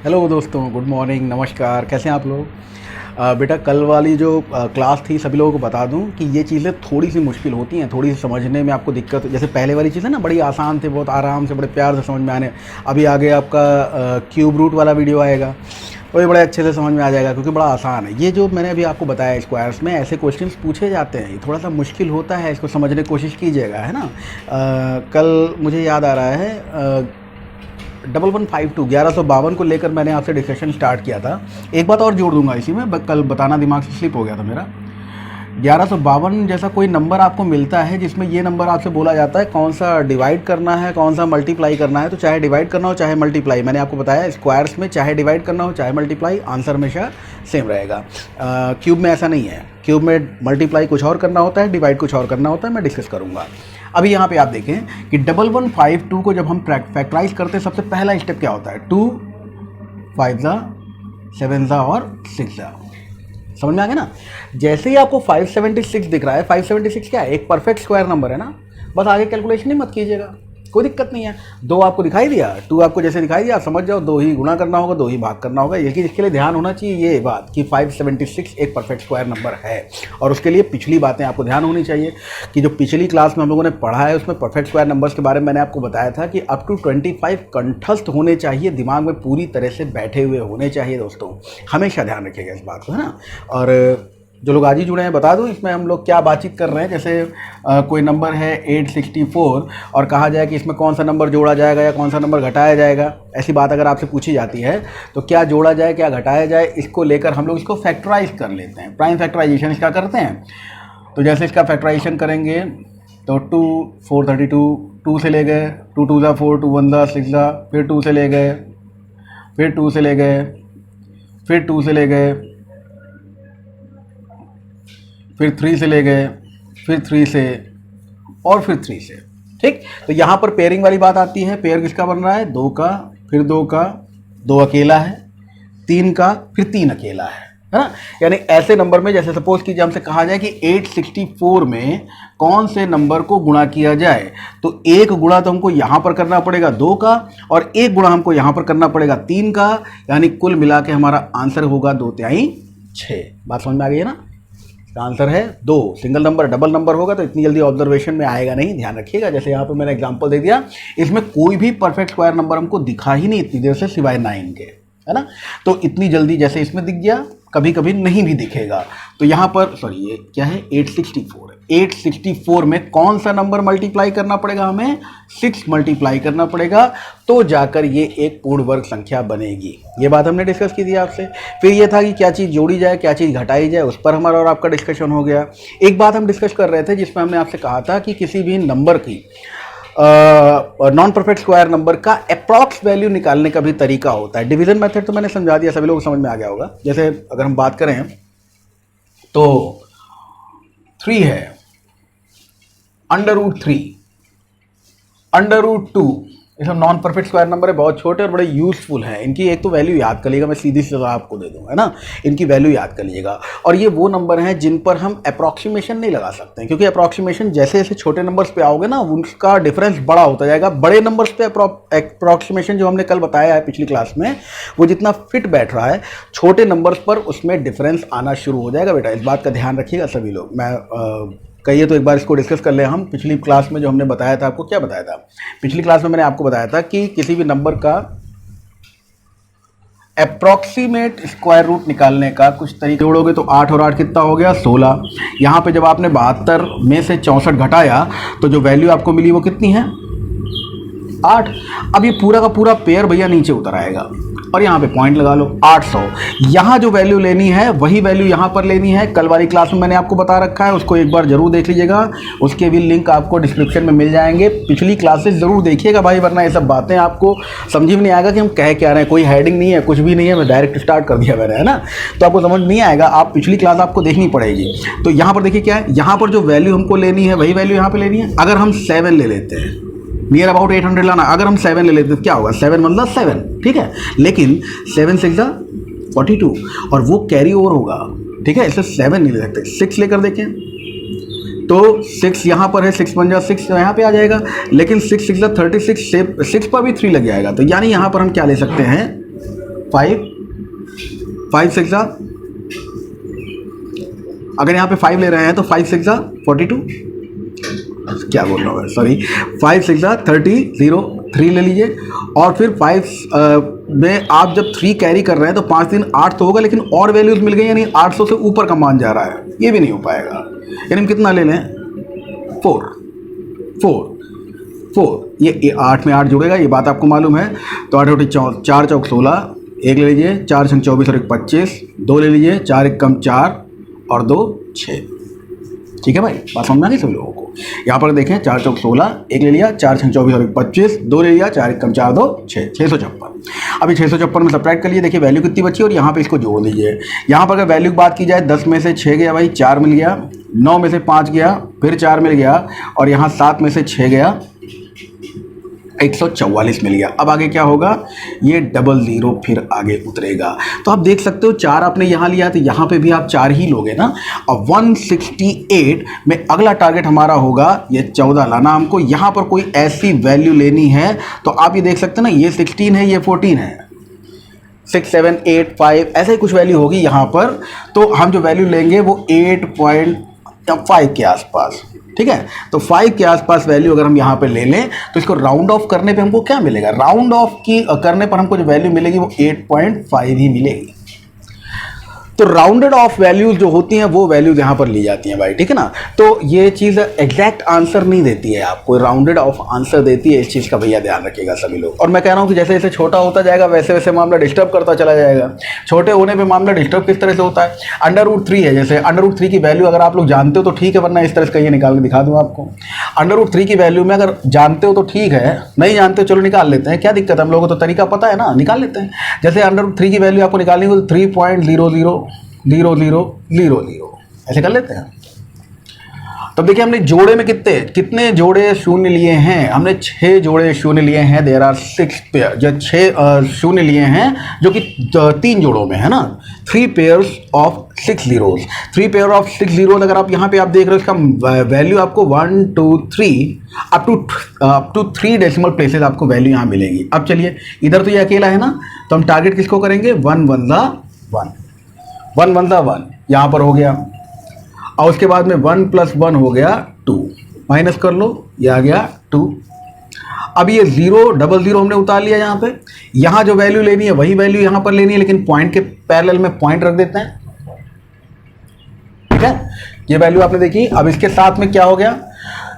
Hello दोस्तों, good morning, नमस्कार। कैसे हैं आप लोग? बेटा, कल वाली जो क्लास थी सभी लोगों को बता दूं कि ये चीज़ें थोड़ी सी मुश्किल होती हैं, थोड़ी सी समझने में आपको दिक्कत। जैसे पहले वाली चीज़ें ना बड़ी आसान थे, बहुत आराम से बड़े प्यार से समझ में आने। अभी आगे आपका क्यूब रूट वाला वीडियो आएगा, वो भी बड़े अच्छे से समझ में आ जाएगा क्योंकि बड़ा आसान है। ये जो मैंने अभी आपको बताया स्क्वायर्स में ऐसे क्वेश्चंस पूछे जाते हैं, ये थोड़ा सा मुश्किल होता है, इसको समझने की कोशिश कीजिएगा, है ना। कल मुझे याद आ रहा है 1152 1152 को लेकर मैंने आपसे डिस्कशन स्टार्ट किया था। एक बात और जोड़ दूंगा इसी में, कल बताना दिमाग से स्लिप हो गया था मेरा। 1152 जैसा कोई नंबर आपको मिलता है जिसमें ये नंबर आपसे बोला जाता है कौन सा डिवाइड करना है, कौन सा मल्टीप्लाई करना है। तो चाहे डिवाइड करना हो चाहे मल्टीप्लाई, मैंने आपको बताया स्क्वायर्स में चाहे डिवाइड करना हो चाहे मल्टीप्लाई, आंसर हमेशा सेम रहेगा। क्यूब में ऐसा नहीं है। क्यूब में मल्टीप्लाई कुछ और करना होता है, डिवाइड कुछ और करना होता है, मैं डिस्कस करूँगा। अभी यहाँ पे आप देखें कि 1152 को जब हम फैक्टराइज करते हैं, सबसे पहला स्टेप क्या होता है? 2 5 7 और 6। समझ में आ गया ना। जैसे ही आपको 576 दिख रहा है, 576 क्या है? एक परफेक्ट स्क्वायर नंबर है ना। बस आगे कैलकुलेशन ही मत कीजिएगा, कोई दिक्कत नहीं है। 2 आपको दिखाई दिया, 2 आपको जैसे दिखाई दिया आप समझ जाओ 2 ही गुणा करना होगा, 2 ही भाग करना होगा। लेकिन इसके लिए ध्यान होना चाहिए ये बात कि 576 एक परफेक्ट स्क्वायर नंबर है। और उसके लिए पिछली बातें आपको ध्यान होनी चाहिए कि जो पिछली क्लास में हम लोगों ने पढ़ा है उसमें परफेक्ट स्क्वायर नंबर्स के बारे में मैंने आपको बताया था कि अप टू 25 कंठस्थ होने चाहिए, दिमाग में पूरी तरह से बैठे हुए होने चाहिए। दोस्तों हमेशा ध्यान रखिएगा इस बात को, है ना। और जो लोग आज ही जुड़े हैं बता दूं इसमें हम लोग क्या बातचीत कर रहे हैं। जैसे कोई नंबर है 864 और कहा जाए कि इसमें कौन सा नंबर जोड़ा जाएगा या कौन सा नंबर घटाया जाएगा, ऐसी बात अगर आपसे पूछी जाती है तो क्या जोड़ा जाए क्या घटाया जाए, इसको लेकर हम लोग इसको फैक्टराइज कर लेते हैं। प्राइम फैक्टराइजेशन इसका करते हैं। तो जैसे इसका फैक्टराइजेशन करेंगे तो 2 432, 2 से ले गए, 2 2 4, 2 1 6, फिर 2 से ले गए, फिर 2 से ले गए, फिर 2 से ले गए, फिर 3 से ले गए, फिर 3 से और फिर 3 से। ठीक, तो यहाँ पर पेयरिंग वाली बात आती है। पेयर किसका बन रहा है? 2 का, फिर 2 का, 2 अकेला है, 3 का, फिर 3 अकेला है ना। यानी ऐसे नंबर में जैसे सपोज कीजिए हमसे कहा जाए कि 864 में कौन से नंबर को गुणा किया जाए, तो एक गुणा तो हमको यहाँ पर करना पड़ेगा 2 का और एक गुणा हमको यहाँ पर करना पड़ेगा 3 का, यानी कुल मिला के हमारा आंसर होगा 2 तिहाई 6। बात समझ में आ गई है ना। आंसर है 2। सिंगल नंबर डबल नंबर होगा तो इतनी जल्दी ऑब्जर्वेशन में आएगा नहीं, ध्यान रखिएगा। जैसे यहाँ पे मैंने एग्जांपल दे दिया, इसमें कोई भी परफेक्ट स्क्वायर नंबर हमको दिखा ही नहीं इतनी देर से सिवाय 9 के, है ना। तो इतनी जल्दी जैसे इसमें दिख गया कभी कभी नहीं भी दिखेगा। तो यहाँ पर सॉरी ये क्या है? 864 है। 864 में कौन सा नंबर मल्टीप्लाई करना पड़ेगा? हमें 6 मल्टीप्लाई करना पड़ेगा, तो जाकर ये एक पूर्ण वर्ग संख्या बनेगी। ये बात हमने डिस्कस की थी आपसे। फिर ये था कि क्या चीज़ जोड़ी जाए क्या चीज़ घटाई जाए, उस पर हमारा और आपका डिस्कशन हो गया। एक बात हम डिस्कस कर रहे थे जिसमें हमने आपसे कहा था कि किसी भी नंबर की नॉन परफेक्ट स्क्वायर नंबर का अप्रॉक्स वैल्यू निकालने का भी तरीका होता है। डिवीजन मेथड तो मैंने समझा दिया, सभी लोग समझ में आ गया होगा। जैसे अगर हम बात करें तो 3 है, √3, √2, ये सब नॉन परफेक्ट स्क्वायर नंबर है, बहुत छोटे और बड़े यूजफुल हैं। इनकी एक तो वैल्यू याद कर लीजिएगा, मैं सीधी सी आपको दे दूंगा, है ना। इनकी वैल्यू याद कर लीजिएगा। और ये वो नंबर हैं जिन पर हम अप्रॉक्सीमेशन नहीं लगा सकते हैं, क्योंकि अप्रॉक्सीमेशन जैसे जैसे छोटे नंबर्स पे आओगे ना उनका डिफरेंस बड़ा होता जाएगा। बड़े नंबर्स पे अप्रॉक्सीमेशन जो हमने कल बताया है पिछली क्लास में, वो जितना फिट बैठ रहा है, छोटे नंबर्स पर उसमें डिफरेंस आना शुरू हो जाएगा। बेटा इस बात का ध्यान रखिएगा सभी लोग। मैं कहिए तो एक बार इसको डिस्कस कर ले हम। पिछली क्लास में जो हमने बताया था, आपको क्या बताया था? पिछली क्लास में मैंने आपको बताया था कि किसी भी नंबर का अप्रॉक्सीमेट स्क्वायर रूट निकालने का कुछ तरीके जोड़ोगे तो 8 और 8 कितना हो गया? 16। यहाँ पे जब आपने 72 में से 64 घटाया तो जो वैल्यू आपको मिली वो कितनी है? 8। अब ये पूरा का पूरा पेयर भैया नीचे उतर आएगा और यहाँ पे पॉइंट लगा लो 800। यहाँ जो वैल्यू लेनी है वही वैल्यू यहाँ पर लेनी है। कल वाली क्लास में मैंने आपको बता रखा है, उसको एक बार जरूर देख लीजिएगा। उसके भी लिंक आपको डिस्क्रिप्शन में मिल जाएंगे। पिछली क्लासेस जरूर देखिएगा भाई, वरना ये सब बातें आपको समझ में नहीं आएगा कि हम कह क्या रहे हैं। कोई हेडिंग नहीं है, कुछ भी नहीं है, मैं डायरेक्ट स्टार्ट कर दिया मैंने, है ना। तो आपको समझ नहीं आएगा, आप पिछली क्लास आपको देखनी पड़ेगी। तो यहाँ पर देखिए क्या है, यहाँ पर जो वैल्यू हमको लेनी है वही वैल्यू यहाँ पर लेनी है। अगर हम 7 ले लेते हैं, नियर अबाउट 800 लाना, अगर हम 7 ले लेते हैं तो क्या होगा? 7 मतलब 7, ठीक है। लेकिन 7 6 42 और वो कैरी ओवर होगा, ठीक है। इससे 7 नहीं ले सकते, 6 लेकर देखें तो 6 यहाँ पर है, 6 × 6 यहाँ पे आ जाएगा। लेकिन 6 6 36, 6 पर भी 3 लग जाएगा। तो यानी यहाँ पर हम क्या ले सकते हैं? 5 5 6 अगर यहाँ पे 5 ले रहे हैं तो 5 6 42, क्या बोल रहा हूँ सॉरी, 5 6 30 0 3 ले लीजिए। और फिर 5 में आप जब 3 कैरी कर रहे हैं तो 5 3 8 तो होगा, लेकिन और वैल्यूज मिल गई, यानी 800 से ऊपर का मान जा रहा है, ये भी नहीं हो पाएगा। यानी हम कितना ले लें, 4 4 4, ये 8 में 8 जुड़ेगा, ये बात आपको मालूम है। तो 8 8 4 चौक 16, 1 ले लीजिए, 4 छंग 24 और 1 25, 2 ले लीजिए, 4 1 कम 4 और 2 6। ठीक है भाई, बात समझ में आ गई सब लोगों को। यहाँ पर देखें 4 चौक 16, 1 ले लिया, 4 छंग 24 और 1 25, 2 ले लिया, 4 1 कम 4 2 6, 656। अभी 656 में सब्ट्रैक्ट कर लिए, देखिए वैल्यू कितनी बची और यहाँ पे इसको जोड़ लीजिए। यहाँ पर अगर वैल्यू की बात की जाए, 10 में से 6 गया भाई, 4 मिल गया, 9 में से 5 गया, फिर 4 मिल गया, और यहाँ 7 में से 6 गया, 144 मिल गया। अब आगे क्या होगा, ये 00 फिर आगे उतरेगा। तो आप देख सकते हो 4 आपने यहाँ लिया तो यहाँ पे भी आप 4 ही लोगे ना। अब 168 में अगला टारगेट हमारा होगा ये 14 लाना, हमको यहाँ पर कोई ऐसी वैल्यू लेनी है। तो आप ये देख सकते हैं ना, ये 16 है, ये 14 है, 6 7 8 5 ऐसे ही कुछ वैल्यू होगी यहाँ पर। तो हम जो वैल्यू लेंगे वो 8.5 के आसपास, ठीक है। तो 5 के आसपास वैल्यू अगर हम यहाँ पे ले लें तो इसको राउंड ऑफ करने पे हमको क्या मिलेगा, राउंड ऑफ की करने पर हमको जो वैल्यू मिलेगी वो 8.5 ही मिलेगी। तो राउंडेड ऑफ वैल्यूज जो होती हैं वो वैल्यूज यहाँ पर ली जाती हैं भाई, ठीक है ना। तो ये चीज़ एग्जैक्ट आंसर नहीं देती है आपको, राउंडेड ऑफ आंसर देती है। इस चीज़ का भैया ध्यान रखिएगा सभी लोग। और मैं कह रहा हूँ कि जैसे जैसे छोटा होता जाएगा वैसे वैसे मामला डिस्टर्ब करता चला जाएगा। छोटे होने पर मामला डिस्टर्ब किस तरह से होता है, √3 है, जैसे √3 की वैल्यू अगर आप लोग जानते हो तो ठीक है, वरना इस तरह से कहीं निकाल के दिखा दूँ आपको। √3 की वैल्यू में अगर जानते हो तो ठीक है, नहीं जानते हो चलो निकाल लेते हैं, क्या दिक्कत है, हम लोगों को तो तरीका पता है ना, निकाल लेते हैं। जैसे √3 की वैल्यू आपको निकालनी हो तो 3.000000 ऐसे कर लेते हैं। तो देखिए हमने जोड़े में कितने जोड़े शून्य लिए हैं, हमने 6 जोड़े शून्य लिए हैं। देयर आर 6 पेयर, जो 6 शून्य लिए हैं जो कि 3 जोड़ों में है ना, 3 pairs of 6 zeros। 3 pair of 6 zeros अगर आप यहाँ पे आप देख रहे हो, इसका वैल्यू आपको 1 2 3 अप टू 3 डेसिमल प्लेसेस आपको वैल्यू यहाँ मिलेगी। अब चलिए इधर तो ये अकेला है ना, तो हम टारगेट किसको करेंगे, 1 1 1 यहाँ पर हो गया, और उसके बाद में 1 + 1 हो गया 2, माइनस कर लो, ये आ गया 2। अब ये 0 हमने उतार लिया यहाँ पे। यहाँ जो वैल्यू लेनी है वही वैल्यू यहाँ पर लेनी है, लेकिन पॉइंट के पैरेलल में पॉइंट रख देते हैं, ठीक है। ये वैल्यू आपने देखी। अब इसके साथ में क्या हो गया,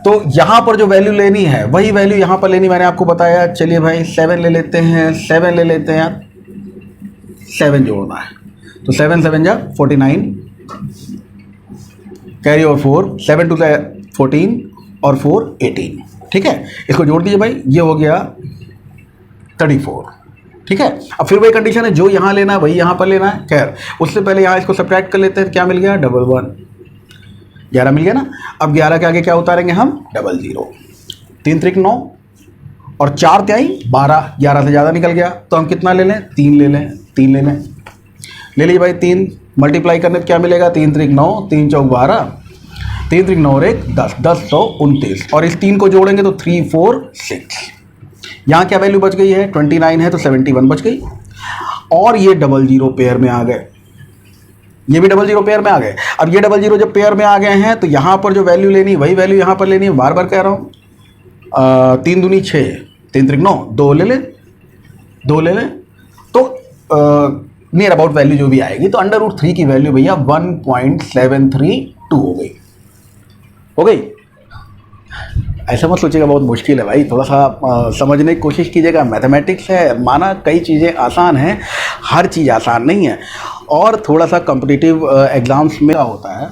तो यहाँ पर जो वैल्यू लेनी है वही वैल्यू यहाँ पर लेनी, मैंने आपको बताया। चलिए भाई 7 ले लेते हैं, 7 ले लेते हैं, 7 जोड़ना है, तो 7 7 जा 49, कैरी और 4, 7 2 14 और 4 18, ठीक है। इसको जोड़ दीजिए भाई, ये हो गया 34, ठीक है। अब फिर वही कंडीशन है, जो यहाँ लेना है वही यहाँ पर लेना है। खैर उससे पहले यहाँ इसको सब्ट्रैक्ट कर लेते हैं, क्या मिल गया, 11 11 मिल गया ना। अब 11 के आगे क्या उतारेंगे हम, 00, 3 3 9 और 4 त्याई 12, 11 से ज़्यादा निकल गया, तो हम कितना ले लें, 3 ले लें, 3 ले लें, ले लीजिए भाई। 3 मल्टीप्लाई करने पर क्या मिलेगा, 3 3 9, 3 चौक 12, 3 3 9 और 1 10, 10 100 29, और इस 3 को जोड़ेंगे तो 3 4 6। यहाँ क्या वैल्यू बच गई है, 29 है तो 71 बच गई। और ये 00 पेयर में आ गए, ये भी 00 पेयर में आ गए। अब ये 00 जब पेयर में आ गए हैं तो यहाँ पर जो वैल्यू लेनी वही वैल्यू यहाँ पर लेनी है। बार बार कह रहा हूँ, 3 दूनी 6, 3 3 9, 2 ले लें, 2 ले लें, तो नियर अबाउट वैल्यू जो भी आएगी, तो √3 की वैल्यू भैया 1.732 हो गई। ऐसा मत सोचिएगा बहुत मुश्किल है भाई, थोड़ा सा समझने की कोशिश कीजिएगा। मैथमेटिक्स है, माना कई चीज़ें आसान हैं, हर चीज़ आसान नहीं है। और थोड़ा सा कॉम्पिटिटिव एग्ज़ाम्स में होता है,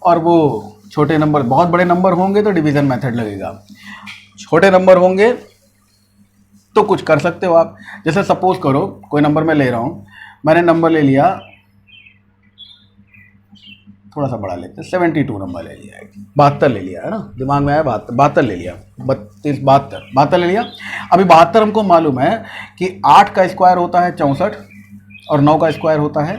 और वो छोटे नंबर, बहुत बड़े नंबर होंगे तो डिवीज़न मेथड लगेगा, छोटे नंबर होंगे तो कुछ कर सकते हो आप। जैसे सपोज करो कोई नंबर मैं ले रहा हूँ, मैंने नंबर ले लिया, थोड़ा सा बड़ा लेते हैं, 72 नंबर ले लिया, 72 ले लिया है ना, दिमाग में आया 72 ले लिया, 32 72 ले लिया। अभी 72 हमको मालूम है कि 8 का स्क्वायर होता है 64 और 9 का स्क्वायर होता है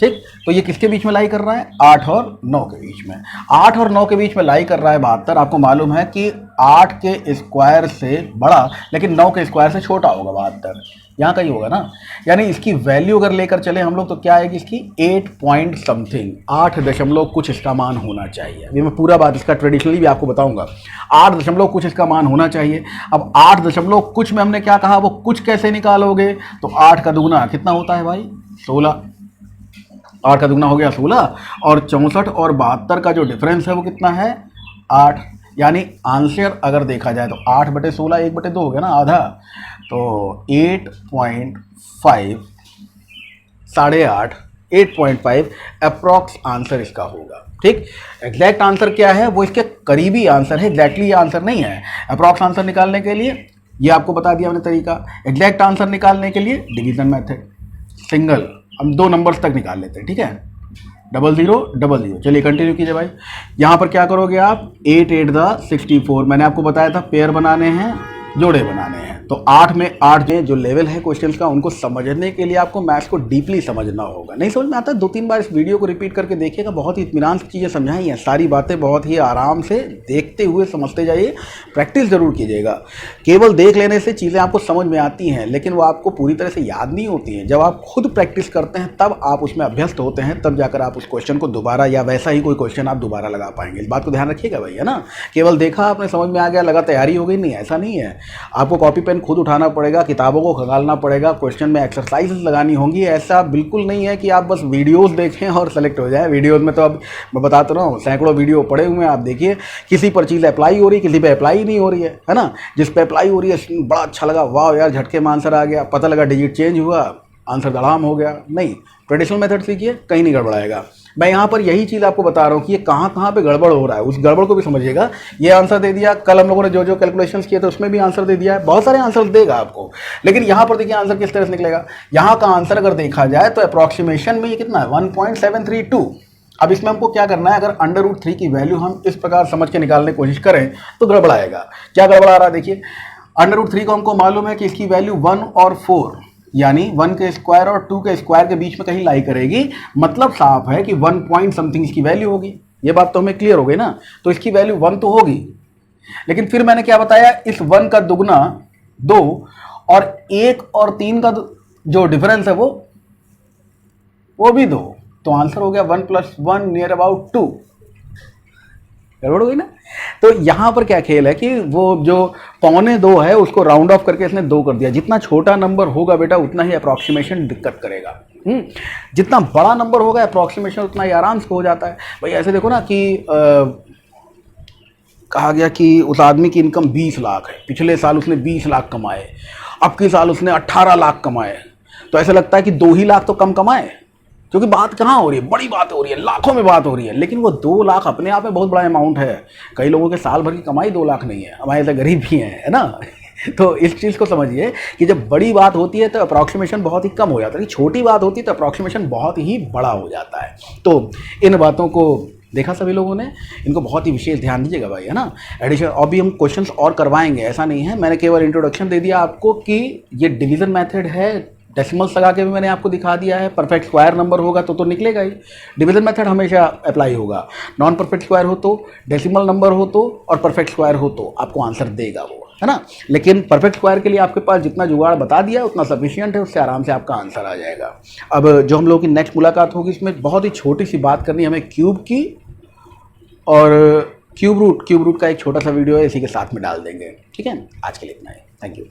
ठीक, तो ये किसके बीच में लाई कर रहा है? 8 और 9 के बीच में। 8 और 9 के बीच में लाई कर रहा है 72। आपको मालूम है कि 8 के स्क्वायर से बड़ा लेकिन 9 के स्क्वायर से छोटा होगा 72, यहाँ कहीं होगा ना। यानी इसकी वैल्यू अगर लेकर चले हम लोग तो क्या आएगी इसकी 8 पॉइंट समथिंग, 8 दशमलव कुछ इसका मान होना चाहिए। अभी मैं पूरा बात इसका ट्रेडिशनली भी आपको बताऊंगा। 8 दशमलव कुछ इसका मान होना चाहिए। अब 8 दशमलव कुछ में हमने क्या कहा, वो कुछ कैसे निकालोगे? तो 8 का दुगना कितना होता है भाई? 16। 8 का दुगना हो गया 16, और 64 और 72 का जो डिफरेंस है वो कितना है? 8। यानी आंसर अगर देखा जाए तो 8/16 1/2 हो गया ना, आधा। तो 8.5 8.5 8.5 अप्रॉक्स आंसर इसका होगा। ठीक, एग्जैक्ट आंसर क्या है वो इसके करीबी आंसर है, एग्जैक्टली ये आंसर नहीं है। अप्रॉक्स आंसर निकालने के लिए ये आपको बता दिया मैंने तरीका। एग्जैक्ट आंसर निकालने के लिए डिवीजन मेथड, सिंगल, हम 2 नंबर्स तक निकाल लेते हैं। ठीक है, 0000। चलिए कंटिन्यू कीजिए भाई। यहाँ पर क्या करोगे आप? 8 8 64। मैंने आपको बताया था पेयर बनाने हैं, जोड़े बनाने हैं। तो 8 में 8 जो लेवल है क्वेश्चंस का, उनको समझने के लिए आपको मैथ्स को डीपली समझना होगा। नहीं समझ में आता 2-3 बार इस वीडियो को रिपीट करके देखिएगा। बहुत ही इत्मीनान से चीज़ें समझाई हैं, सारी बातें बहुत ही आराम से देखते हुए समझते जाइए। प्रैक्टिस जरूर कीजिएगा। केवल देख लेने से चीज़ें आपको समझ में आती हैं, लेकिन वो आपको पूरी तरह से याद नहीं होती हैं। जब आप खुद प्रैक्टिस करते हैं तब आप उसमें अभ्यस्त होते हैं, तब जाकर आप उस क्वेश्चन को दोबारा या वैसा ही कोई क्वेश्चन आप दोबारा लगा पाएंगे। इस बात को ध्यान रखिएगा भाई, है ना। केवल देखा आपने, समझ में आ गया, लगा, तैयारी हो गई, नहीं, ऐसा नहीं है। आपको कॉपी पेन खुद उठाना पड़ेगा, किताबों को खंगालना पड़ेगा, क्वेश्चन में एक्सरसाइजेस लगानी होंगी। ऐसा बिल्कुल नहीं है कि आप बस वीडियोस देखें और सेलेक्ट हो जाए। वीडियोस में तो अब मैं बताता रहा हूँ, सैकड़ों वीडियो पड़े हुए हैं। आप देखिए, किसी पर चीज़ अप्लाई हो रही है, किसी पे अप्लाई नहीं हो रही है ना। जिस पे अप्लाई हो रही है बड़ा अच्छा लगा, वाह यार झटके में आंसर आ गया, पता लगा डिजिट चेंज हुआ, आंसर धड़ाम हो गया। नहीं, ट्रेडिशनल मेथड सीखिए, कहीं नहीं गड़बड़ाएगा। मैं यहाँ पर यही चीज़ आपको बता रहा हूँ कि ये कहाँ पे गड़बड़ हो रहा है, उस गड़बड़ को भी समझिएगा। ये आंसर दे दिया, कल हम लोगों ने जो कैलकुलेशंस किए थे उसमें भी आंसर दे दिया है, बहुत सारे आंसर देगा आपको। लेकिन यहाँ पर देखिए आंसर किस तरह से निकलेगा। यहाँ का आंसर अगर देखा जाए तो अप्रॉक्सीमेशन में ये कितना है? 1.732। अब इसमें हमको क्या करना है, अगर √3 की वैल्यू हम इस प्रकार समझ के निकालने की कोशिश करें तो गड़बड़ाएगा। क्या गड़बड़ा रहा है देखिए, √3 को हमको मालूम है कि इसकी वैल्यू 1 और 4, यानी 1 के स्क्वायर और 2 के स्क्वायर के बीच में कहीं लाई करेगी। मतलब साफ है कि 1 पॉइंट समथिंग इसकी वैल्यू होगी। ये बात तो हमें क्लियर हो गई ना। तो इसकी वैल्यू 1 तो होगी, लेकिन फिर मैंने क्या बताया, इस 1 का दुगना 2 और 1 और 3 का जो डिफरेंस है वो भी 2। तो आंसर हो गया 1 + 1 नियर अबाउट 2। गड़बड़ हो गई ना। तो यहां पर क्या खेल है कि वो जो 1.25 है उसको राउंड ऑफ करके इसने 2 कर दिया। जितना छोटा नंबर होगा बेटा उतना ही अप्रॉक्सीमेशन दिक्कत करेगा। जितना बड़ा नंबर होगा अप्रॉक्सीमेशन उतना ही आराम से हो जाता है भाई। ऐसे देखो ना कि कहा गया कि उस आदमी की इनकम 20 लाख है, पिछले साल उसने 20 लाख कमाए, अब के साल उसने 18 लाख कमाए। तो ऐसा लगता है कि 2 ही लाख तो कम कमाए, क्योंकि बात कहाँ हो रही है, बड़ी बात हो रही है, लाखों में बात हो रही है। लेकिन वो 2 लाख अपने आप में बहुत बड़ा अमाउंट है। कई लोगों के साल भर की कमाई 2 लाख नहीं है, हमारे ऐसे गरीब भी हैं, है ना। तो इस चीज़ को समझिए कि जब बड़ी बात होती है तो अप्रॉक्सीमेशन बहुत ही कम हो जाता है, छोटी बात होती है तो अप्रॉक्सीमेशन बहुत ही बड़ा हो जाता है। तो इन बातों को देखा सभी लोगों ने, इनको बहुत ही विशेष ध्यान दीजिएगा भाई, है ना। एडिशन और भी हम क्वेश्चंस और करवाएंगे, ऐसा नहीं है। मैंने केवल इंट्रोडक्शन दे दिया आपको कि ये डिवीजन मेथड है, डेसिमल्स लगा के भी मैंने आपको दिखा दिया है। परफेक्ट स्क्वायर नंबर होगा तो निकलेगा ही। डिवीजन मेथड हमेशा अप्लाई होगा। नॉन परफेक्ट स्क्वायर हो तो, डेसिमल नंबर हो तो, और परफेक्ट स्क्वायर हो तो आपको आंसर देगा वो, है ना। लेकिन परफेक्ट स्क्वायर के लिए आपके पास जितना जुगाड़ बता दिया उतना सफिशिएंट है, उससे आराम से आपका आंसर आ जाएगा। अब जो हम लोगों की नेक्स्ट मुलाकात होगी इसमें बहुत ही छोटी सी बात करनी है हमें क्यूब की, और क्यूब रूट का एक छोटा सा वीडियो है, इसी के साथ में डाल देंगे। ठीक है, आज के लिए इतना ही। Thank you.